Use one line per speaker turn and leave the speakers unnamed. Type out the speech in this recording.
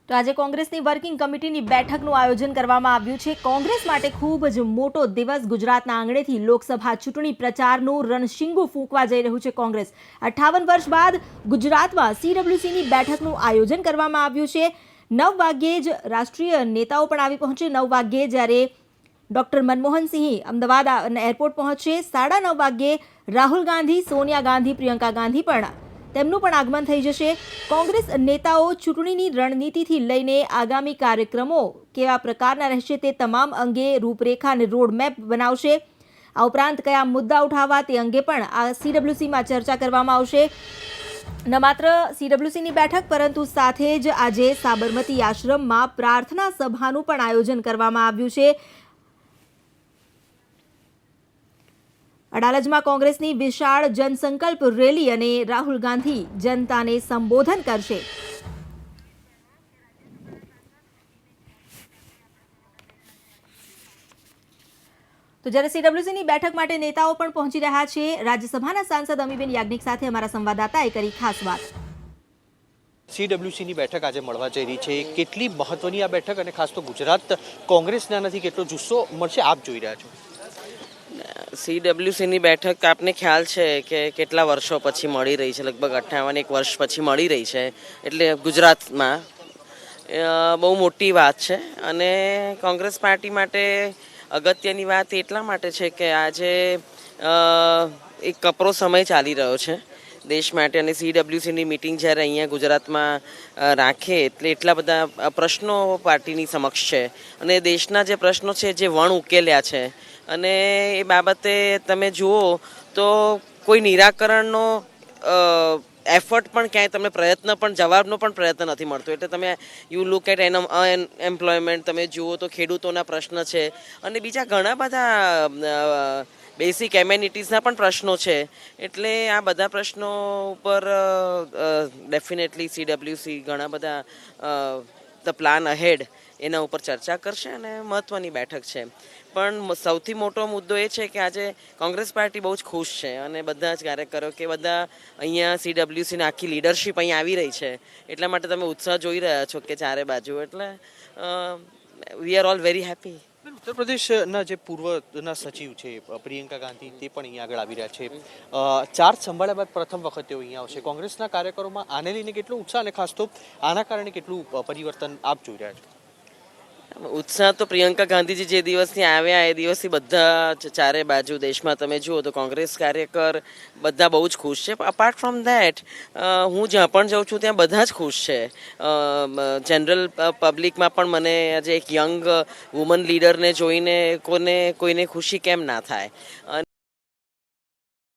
તો આજે કોંગ્રેસની વર્કિંગ કમિટીની બેઠકનું આયોજન કરવામાં આવ્યું છે। કોંગ્રેસ માટે ખૂબ જ મોટો દિવસ। ગુજરાતના આંગણેથી લોકસભા ચૂંટણી પ્રચારનું રણશીંગું ફૂંકવા જઈ રહ્યું છે કોંગ્રેસ। 58 વર્ષ બાદ ગુજરાતમાં સીડબ્લ્યુસીની બેઠકનું આયોજન કરવામાં આવ્યું છે। 9 વાગ્યે જ રાષ્ટ્રીય નેતાઓ પણ આવી પહોંચે। 9 વાગ્યે જ્યારે ડોક્ટર મનમોહન સિંહ અમદાવાદ એરપોર્ટ પહોંચે, 9:30 વાગ્યે રાહુલ ગાંધી, સોનિયા ગાંધી, પ્રિયંકા ગાંધી પણ તેમનું પણ આગમન થઈ જશે। કોંગ્રેસ નેતાઓ ચૂંટણીની રણનીતિથી લઈને આગામી કાર્યક્રમો કેવા પ્રકારના રહેશે તે તમામ અંગે રૂપરેખા અને રોડમેપ બનાવશે। આ ઉપરાંત કયા મુદ્દા ઉઠાવવા તે અંગે પણ આ સીડબ્લ્યુસીમાં ચર્ચા કરવામાં આવશે। ન માત્ર સીડબ્લ્યુસીની બેઠક પરંતુ સાથે જ આજે સાબરમતી આશ્રમમાં પ્રાર્થના સભાનું પણ આયોજન કરવામાં આવ્યું છે। અડાલજમાં કોંગ્રેસની વિશાળ જનસંકલ્પ રેલી અને રાહુલ ગાંધી જનતાને સંબોધન કરશે। તો જ્યારે સીડબ્લ્યુસીની બેઠક માટે નેતાઓ પણ પહોંચી રહ્યા છે। રાજ્યસભાના સાંસદ અમીબેન યાજ્ઞિક સાથે અમારા સંવાદદાતાએ કરી ખાસ વાત।
સીડબ્લ્યુસીની બેઠક આજે મળવા જઈ રહી છે। કેટલી મહત્વની આ બેઠક અને ખાસ તો ગુજરાત કોંગ્રેસના નથી કેટલો જુસ્સો મળશે આપ જોઈ રહ્યા છો।
સીડબ્લ્યુસીની બેઠક આપને ખ્યાલ છે કે કેટલા વર્ષો પછી મળી રહી છે, લગભગ 58 વર્ષ પછી મળી રહી છે, એટલે ગુજરાતમાં બહુ મોટી વાત છે। અને કોંગ્રેસ પાર્ટી માટે અગત્યની વાત એટલા માટે છે કે આજે એક કપરો સમય ચાલી રહ્યો છે દેશ માટે, અને સીડબ્લ્યુસીની મિટિંગ જ્યારે અહીંયા ગુજરાતમાં રાખે એટલે એટલા બધા પ્રશ્નો પાર્ટીની સમક્ષ છે અને દેશના જે પ્રશ્નો છે જે વણ ઉકેલ્યા છે અને એ બાબતે તમે જુઓ તો કોઈ નિરાકરણનો એફર્ટ પણ ક્યાંય તમને પ્રયત્ન પણ જવાબનો પણ પ્રયત્ન નથી મળતો। એટલે તમે યુ લુક એટ અનએમ્પ્લોયમેન્ટ તમે જુઓ તો ખેડૂતોના પ્રશ્ન છે અને બીજા ઘણા બધા બેસિક એમેનિટીઝના પણ પ્રશ્નો છે। એટલે આ બધા પ્રશ્નો ઉપર ડેફિનેટલી સીડબ્લ્યુસી ઘણા બધા ધ પ્લાન અહેડ એના ઉપર ચર્ચા કરશે અને મહત્ત્વની બેઠક છે। પણ સૌથી મોટો મુદ્દો એ છે કે આજે કોંગ્રેસ પાર્ટી બહુ જ ખુશ છે અને બધા જ કાર્યકરો કે બધા અહીંયા સીડબ્લ્યુસીની આખી લીડરશિપ અહીંયા આવી રહી છે, એટલા માટે તમે ઉત્સાહ જોઈ રહ્યા છો કે ચારે બાજુ, એટલે we are all very happy.
ઉત્તર પ્રદેશના જે પૂર્વના સચિવ છે પ્રિયંકા ગાંધી તે પણ અહીંયા આગળ આવી રહ્યા છે। ચાર્જ સંભાળ્યા બાદ પ્રથમ વખત તેઓ અહીંયા આવશે। કોંગ્રેસના કાર્યકરોમાં આને લઈને કેટલો ઉત્સાહ અને ખાસ તો આના કારણે કેટલું પરિવર્તન આપ જોઈ રહ્યા છો?
ઉત્સાહ તો પ્રિયંકા ગાંધીજી જે દિવસથી આવ્યા એ દિવસથી બધા ચારે બાજુ દેશમાં તમે જુઓ તો કોંગ્રેસ કાર્યકર બધા બહુ જ ખુશ છે। અપાર્ટ ફ્રોમ ધેટ હું જ્યાં પણ જાઉં છું ત્યાં બધા જ ખુશ છે। જનરલ પબ્લિકમાં પણ મને આજે એક યંગ વુમન લીડરને જોઈને કોઈને ખુશી કેમ ના થાય।